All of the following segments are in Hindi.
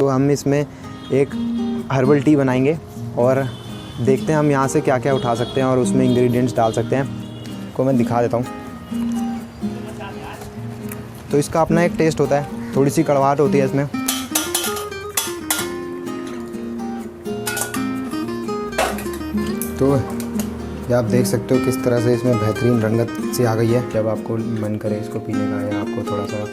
तो हम इसमें एक हर्बल टी बनाएंगे और देखते हैं हम यहाँ से क्या क्या उठा सकते हैं और उसमें इंग्रेडिएंट्स डाल सकते हैं। को मैं दिखा देता हूँ। तो इसका अपना एक टेस्ट होता है, थोड़ी सी कड़वाहट होती है इसमें। तो ये आप देख सकते हो किस तरह से इसमें बेहतरीन रंगत सी आ गई है। जब आपको मन करे इसको पीने का या आपको थोड़ा सा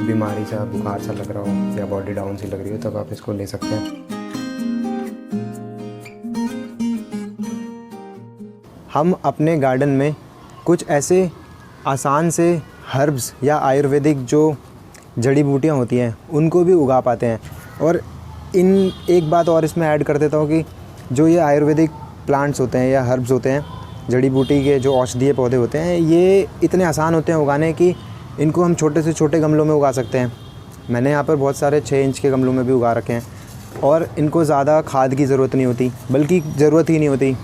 बीमारी सा बुखार सा लग रहा हो या बॉडी डाउन सी लग रही हो तब आप इसको ले सकते हैं। हम अपने गार्डन में कुछ ऐसे आसान से हर्ब्स या आयुर्वेदिक जो जड़ी बूटियाँ होती हैं उनको भी उगा पाते हैं। और एक बात और इसमें ऐड कर देता हूँ कि जो ये आयुर्वेदिक प्लांट्स होते हैं या हर्ब्स होते हैं, जड़ी बूटी के जो औषधीय पौधे होते हैं, ये इतने आसान होते हैं उगाने कि इनको हम छोटे से छोटे गमलों में उगा सकते हैं। मैंने यहाँ पर बहुत सारे 6 इंच के गमलों में भी उगा रखे हैं और इनको ज़्यादा खाद की ज़रूरत नहीं होती, बल्कि ज़रूरत ही नहीं होती।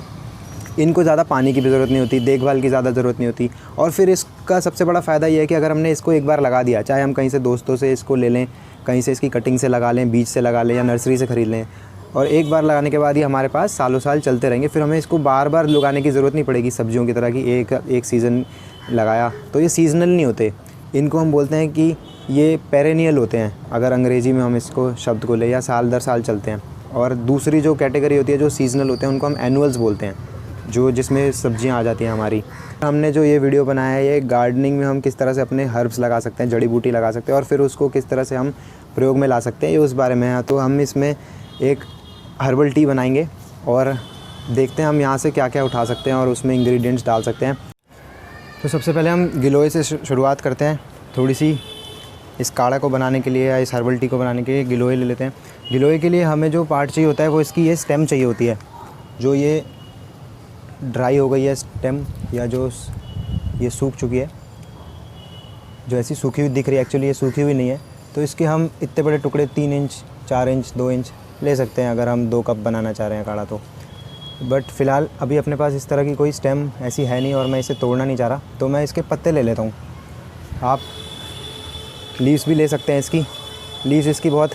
इनको ज़्यादा पानी की भी ज़रूरत नहीं होती, देखभाल की ज़्यादा ज़रूरत नहीं होती। और फिर इसका सबसे बड़ा फ़ायदा ये है कि अगर हमने इसको एक बार लगा दिया, चाहे हम कहीं से दोस्तों से इसको ले लें, कहीं से इसकी कटिंग से लगा लें, बीज से लगा लें या नर्सरी से ख़रीद लें, और एक बार लगाने के बाद ये हमारे पास सालों साल चलते रहेंगे। फिर हमें इसको बार बार लगाने की ज़रूरत नहीं पड़ेगी। सब्जियों की तरह कि एक सीज़न लगाया तो ये सीज़नल नहीं होते। इनको हम बोलते हैं कि ये पेरेनियल होते हैं, अगर अंग्रेज़ी में हम इसको शब्द को ले, या साल दर साल चलते हैं। और दूसरी जो कैटेगरी होती है जो सीज़नल होते हैं उनको हम एनुअल्स बोलते हैं, जो जिसमें सब्जियां आ जाती हैं हमारी। हमने जो ये वीडियो बनाया है ये गार्डनिंग में हम किस तरह से अपने हर्ब्स लगा सकते हैं, जड़ी बूटी लगा सकते हैं और फिर उसको किस तरह से हम प्रयोग में ला सकते हैं, ये उस बारे में है। तो हम इसमें एक हर्बल टी बनाएंगे और देखते हैं हम यहाँ से क्या क्या उठा सकते हैं और उसमें इंग्रेडिएंट्स डाल सकते हैं। तो सबसे पहले हम गिलोय से शुरुआत करते हैं। थोड़ी सी इस काढ़ा को बनाने के लिए या इस हर्बल टी को बनाने के लिए गिलोय ले लेते हैं। गिलोय के लिए हमें जो पार्ट चाहिए होता है वो इसकी ये स्टेम चाहिए होती है, जो ये ड्राई हो गई है स्टेम, या जो ये सूख चुकी है, जो ऐसी सूखी हुई दिख रही है, एक्चुअली ये सूखी हुई नहीं है। तो इसके हम इतने बड़े टुकड़े 3 इंच 4 इंच 2 इंच ले सकते हैं अगर हम 2 कप बनाना चाह रहे हैं काढ़ा तो। बट फ़िलहाल अभी अपने पास इस तरह की कोई स्टेम ऐसी है नहीं और मैं इसे तोड़ना नहीं चाह रहा, तो मैं इसके पत्ते ले लेता हूँ। आप लीव्स भी ले सकते हैं इसकी। लीव्स इसकी बहुत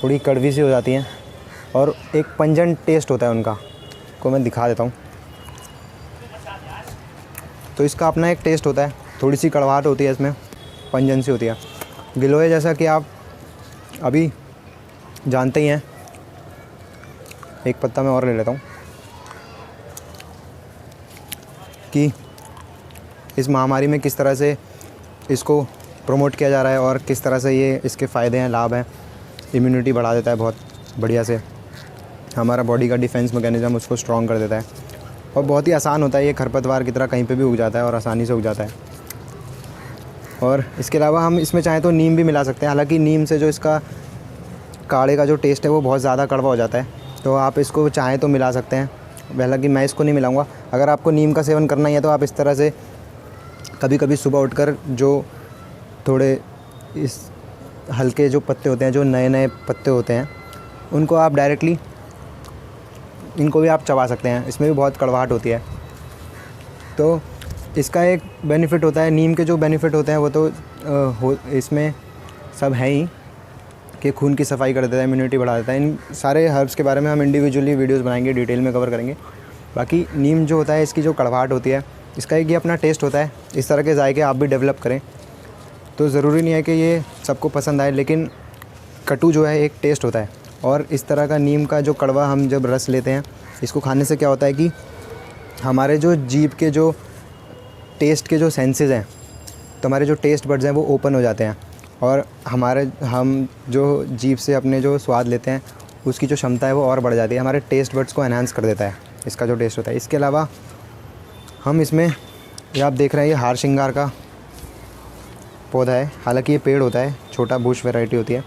थोड़ी कड़वी सी हो जाती हैं और एक पंजेंट टेस्ट होता है उनका, को मैं दिखा देता हूँ। तो इसका अपना एक टेस्ट होता है, थोड़ी सी कड़वाहट होती है इसमें, पंजन सी होती है। गिलोय जैसा कि आप अभी जानते ही हैं। एक पत्ता मैं और ले लेता हूँ कि इस महामारी में किस तरह से इसको प्रमोट किया जा रहा है और किस तरह से ये इसके फ़ायदे हैं, लाभ हैं। इम्यूनिटी बढ़ा देता है बहुत बढ़िया से, हमारा बॉडी का डिफेंस मैकेनिज़्म उसको स्ट्रॉन्ग कर देता है और बहुत ही आसान होता है। ये खरपतवार की तरह कहीं पे भी उग जाता है और आसानी से उग जाता है। और इसके अलावा हम इसमें चाहें तो नीम भी मिला सकते हैं। हालांकि नीम से जो इसका काढ़े का जो टेस्ट है वो बहुत ज़्यादा कड़वा हो जाता है, तो आप इसको चाहें तो मिला सकते हैं। हालांकि मैं इसको नहीं मिलाऊंगा। अगर आपको नीम का सेवन करना ही है तो आप इस तरह से कभी कभी सुबह उठकर जो थोड़े इस हल्के जो पत्ते होते हैं, जो नए नए पत्ते होते हैं, उनको आप डायरेक्टली इनको भी आप चबा सकते हैं। इसमें भी बहुत कड़वाहट होती है। तो इसका एक बेनिफिट होता है, नीम के जो बेनिफिट होते हैं वो तो इसमें सब हैं ही, कि खून की सफाई कर देता है, इम्यूनिटी बढ़ा देता है। इन सारे हर्ब्स के बारे में हम इंडिविजुअली वीडियोस बनाएंगे, डिटेल में कवर करेंगे। बाकी नीम जो होता है इसकी जो कड़वाहट होती है, इसका एक ये अपना टेस्ट होता है। इस तरह के जायके आप भी डेवलप करें। तो ज़रूरी नहीं है कि ये सबको पसंद आए, लेकिन कटु जो है एक टेस्ट होता है। और इस तरह का नीम का जो कड़वा हम जब रस लेते हैं, इसको खाने से क्या होता है कि हमारे जो जीभ के जो टेस्ट के जो सेंसेस हैं, तो हमारे जो टेस्ट बड्स हैं वो ओपन हो जाते हैं और हम जो जीभ से अपने जो स्वाद लेते हैं उसकी जो क्षमता है वो और बढ़ जाती है। हमारे टेस्ट बड्स को एनहांस कर देता है इसका जो टेस्ट होता है। इसके अलावा हम इसमें, ये आप देख रहे हैं, ये हार श्रृंगार का पौधा है। हालांकि ये पेड़ होता है, छोटा बुश वैरायटी होती है,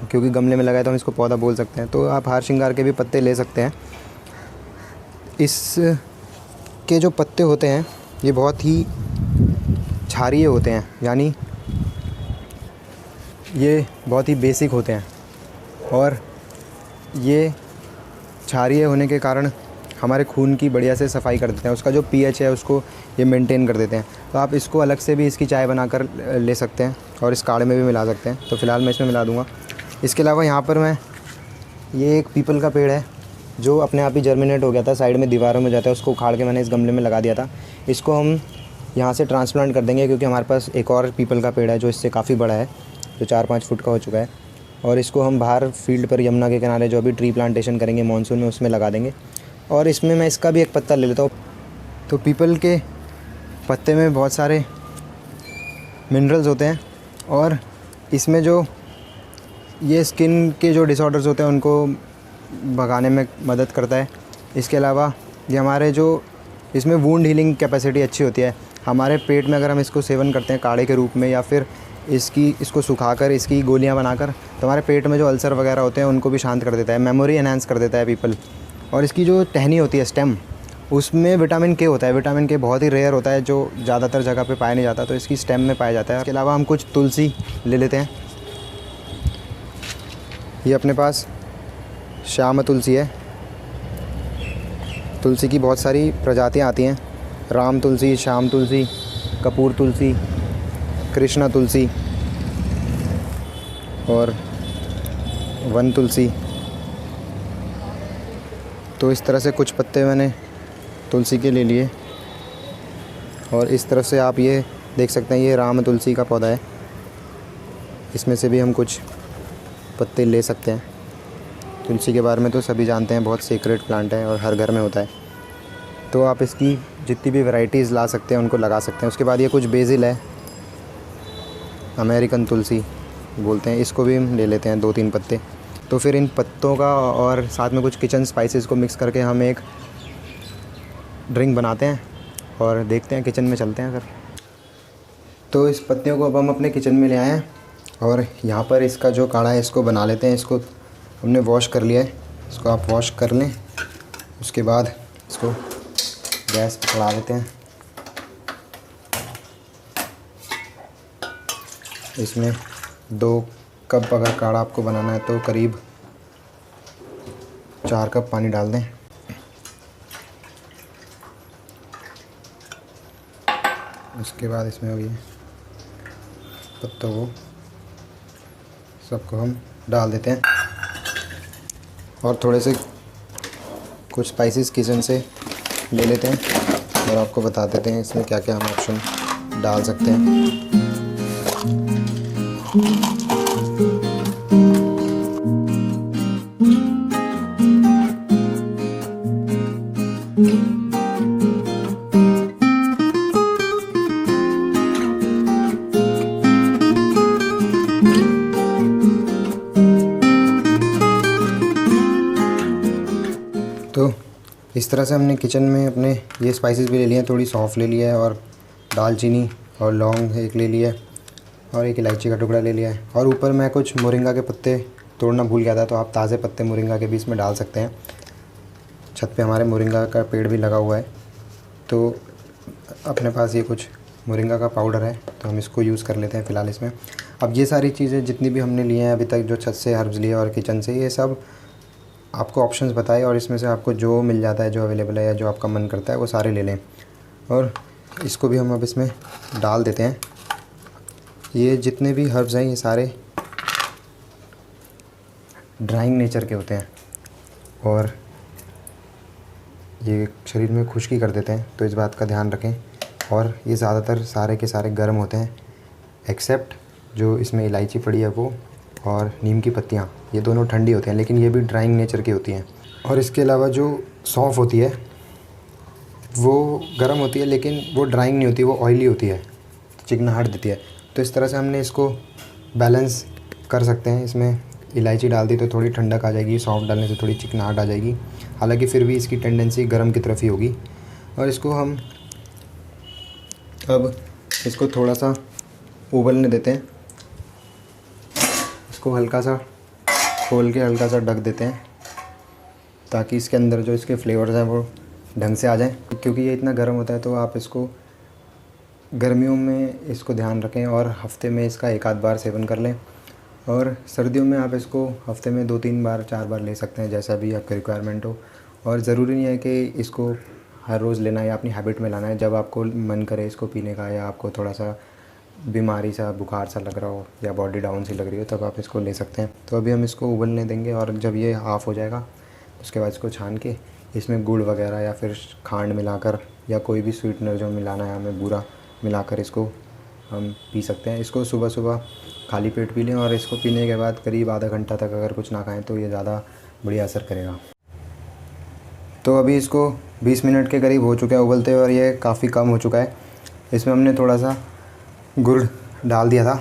क्योंकि गमले में लगाए तो हम इसको पौधा बोल सकते हैं। तो आप हार श्रृंगार के भी पत्ते ले सकते हैं। इस के जो पत्ते होते हैं ये बहुत ही क्षारीय होते हैं, यानी ये बहुत ही बेसिक होते हैं और ये क्षारीय होने के कारण हमारे खून की बढ़िया से सफाई कर देते हैं। उसका जो पीएच है उसको ये मेंटेन कर देते हैं। तो आप इसको अलग से भी इसकी चाय बनाकर ले सकते हैं और इस काढ़े में भी मिला सकते हैं। तो फ़िलहाल मैं इसमें मिला दूँगा। इसके अलावा यहाँ पर मैं, ये एक पीपल का पेड़ है जो अपने आप ही जर्मिनेट हो गया था, साइड में दीवारों में जाता है, उसको उखाड़ के मैंने इस गमले में लगा दिया था। इसको हम यहाँ से ट्रांसप्लांट कर देंगे क्योंकि हमारे पास एक और पीपल का पेड़ है जो इससे काफ़ी बड़ा है, जो 4-5 फुट का हो चुका है। और इसको हम बाहर फील्ड पर यमुना के किनारे जो अभी ट्री प्लांटेशन करेंगे मानसून में, उसमें लगा देंगे। और इसमें मैं इसका भी एक पत्ता ले लेता हूँ। तो पीपल के पत्ते में बहुत सारे मिनरल्स होते हैं और इसमें जो ये स्किन के जो डिसऑर्डर्स होते हैं उनको भगाने में मदद करता है। इसके अलावा ये हमारे जो इसमें वुंड हीलिंग कैपेसिटी अच्छी होती है। हमारे पेट में अगर हम इसको सेवन करते हैं काढ़े के रूप में या फिर इसको सुखाकर इसकी गोलियां बनाकर, तो हमारे पेट में जो अल्सर वगैरह होते हैं उनको भी शांत कर देता है। मेमोरी एनहांस कर देता है पीपल। और इसकी जो टहनी होती है, स्टेम, उसमें विटामिन के होता है। विटामिन के बहुत ही रेयर होता है जो ज़्यादातर जगह पे पाया नहीं जाता, तो इसकी स्टेम में पाया जाता है। इसके अलावा हम कुछ तुलसी ले लेते हैं। ये अपने पास श्याम तुलसी है। तुलसी की बहुत सारी प्रजातियाँ आती हैं, राम तुलसी, श्याम तुलसी, कपूर तुलसी, कृष्णा तुलसी और वन तुलसी। तो इस तरह से कुछ पत्ते मैंने तुलसी के ले लिए। और इस तरफ से आप ये देख सकते हैं, ये राम तुलसी का पौधा है, इसमें से भी हम कुछ पत्ते ले सकते हैं। तुलसी के बारे में तो सभी जानते हैं, बहुत सीक्रेट प्लांट है और हर घर में होता है। तो आप इसकी जितनी भी वैरायटीज़ ला सकते हैं उनको लगा सकते हैं। उसके बाद ये कुछ बेसिल है, अमेरिकन तुलसी बोलते हैं, इसको भी हम ले लेते हैं 2-3 पत्ते। तो फिर इन पत्तों का और साथ में कुछ किचन स्पाइसेस को मिक्स करके हम एक ड्रिंक बनाते हैं और देखते हैं, किचन में चलते हैं फिर। तो इस पत्तियों को अब हम अपने किचन में ले आए हैं और यहाँ पर इसका जो काढ़ा है इसको बना लेते हैं। इसको हमने वॉश कर लिया है, इसको आप वॉश कर लें। उसके बाद इसको गैस पर चढ़ा देते हैं। इसमें 2 कप अगर काढ़ा आपको बनाना है तो करीब 4 कप पानी डाल दें। उसके बाद इसमें हो गया पत्तों को सबको हम डाल देते हैं और थोड़े से कुछ स्पाइसेस किचन से ले लेते हैं और आपको बता देते हैं इसमें क्या क्या हम ऑप्शन डाल सकते हैं। तो इस तरह से हमने किचन में अपने ये स्पाइसेस भी ले लिए हैं। थोड़ी सौंफ ले लिया है और दालचीनी और लौंग एक ले लिया है और एक इलायची का टुकड़ा ले लिया है। और ऊपर मैं कुछ मोरिंगा के पत्ते तोड़ना भूल गया था, तो आप ताज़े पत्ते मोरिंगा के भी इसमें डाल सकते हैं। छत पे हमारे मोरिंगा का पेड़ भी लगा हुआ है, तो अपने पास ये कुछ मोरिंगा का पाउडर है तो हम इसको यूज़ कर लेते हैं फ़िलहाल इसमें। अब ये सारी चीज़ें जितनी भी हमने लिए हैं अभी तक, जो छत से हर्ब्स लिए और किचन से, ये सब आपको ऑप्शंस बताए और इसमें से आपको जो मिल जाता है, जो अवेलेबल है या जो आपका मन करता है वो सारे ले लें। और इसको भी हम अब इसमें डाल देते हैं। ये जितने भी हर्ब्स हैं ये सारे ड्राइंग नेचर के होते हैं और ये शरीर में खुश्की कर देते हैं, तो इस बात का ध्यान रखें। और ये ज़्यादातर सारे के सारे गर्म होते हैं, एक्सेप्ट जो इसमें इलायची पड़ी है वो और नीम की पत्तियाँ, ये दोनों ठंडी होती हैं, लेकिन ये भी ड्राइंग नेचर की होती हैं। और इसके अलावा जो सौंफ होती है वो गर्म होती है, लेकिन वो ड्राइंग नहीं होती, वो ऑयली होती है, चिकनाहट देती है। तो इस तरह से हमने इसको बैलेंस कर सकते हैं। इसमें इलायची डाल दी तो थोड़ी ठंडक आ जाएगी, सौंफ डालने से थोड़ी चिकनाहट आ जाएगी, हालांकि फिर भी इसकी टेंडेंसी गर्म की तरफ ही होगी। और इसको हम अब इसको थोड़ा सा उबलने देते हैं। इसको हल्का सा खोल के हल्का सा ढक देते हैं ताकि इसके अंदर जो इसके फ्लेवर्स हैं वो ढंग से आ जाएं। क्योंकि ये इतना गर्म होता है तो आप इसको गर्मियों में इसको ध्यान रखें और हफ्ते में इसका 1-8 बार सेवन कर लें। और सर्दियों में आप इसको हफ्ते में 2-3 बार 4 बार ले सकते हैं, जैसा भी आपकी रिक्वायरमेंट हो। और ज़रूरी नहीं है कि इसको हर रोज़ लेना या अपनी हैबिट में लाना है। जब आपको मन करे इसको पीने का या आपको थोड़ा सा बीमारी सा बुखार सा लग रहा हो या बॉडी डाउन सी लग रही हो तब आप इसको ले सकते हैं। तो अभी हम इसको उबलने देंगे और जब ये हाफ़ हो जाएगा उसके बाद इसको छान के इसमें गुड़ वगैरह या फिर खांड मिलाकर या कोई भी स्वीटनर जो मिलाना है हमें बूरा मिलाकर इसको हम पी सकते हैं। इसको सुबह सुबह खाली पेट पी लें और इसको पीने के बाद करीब आधा घंटा तक अगर कुछ ना खाएं तो ये ज़्यादा बढ़िया असर करेगा। तो अभी इसको 20 मिनट के करीब हो चुका है उबलते हुए और ये काफ़ी कम हो चुका है। इसमें हमने थोड़ा सा गुड़ डाल दिया था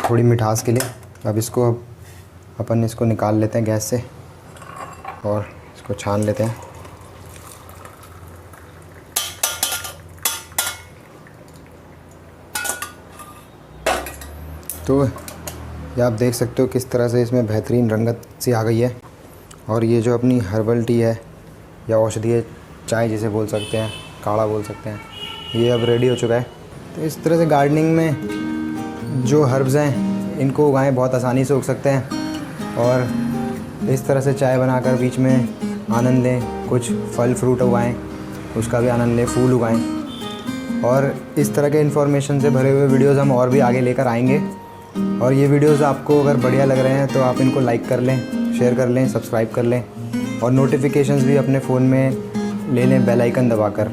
थोड़ी मिठास के लिए। अब अपन इसको निकाल लेते हैं गैस से और इसको छान लेते हैं। तो ये आप देख सकते हो किस तरह से इसमें बेहतरीन रंगत सी आ गई है। और ये जो अपनी हर्बल टी है या औषधीय चाय जिसे बोल सकते हैं, काढ़ा बोल सकते हैं, ये अब रेडी हो चुका है। तो इस तरह से गार्डनिंग में जो हर्ब्स हैं इनको उगाएं, बहुत आसानी से उग सकते हैं। और इस तरह से चाय बनाकर बीच में आनंद लें। कुछ फल फ्रूट उगाएं, उसका भी आनंद लें, फूल उगाएं। और इस तरह के इन्फॉर्मेशन से भरे हुए वीडियोज़ हम और भी आगे लेकर आएंगे। और ये वीडियोज़ आपको अगर बढ़िया लग रहे हैं तो आप इनको लाइक कर लें, शेयर कर लें, सब्सक्राइब कर लें और नोटिफिकेशंस भी अपने फ़ोन में ले लें बेल आइकन दबाकर।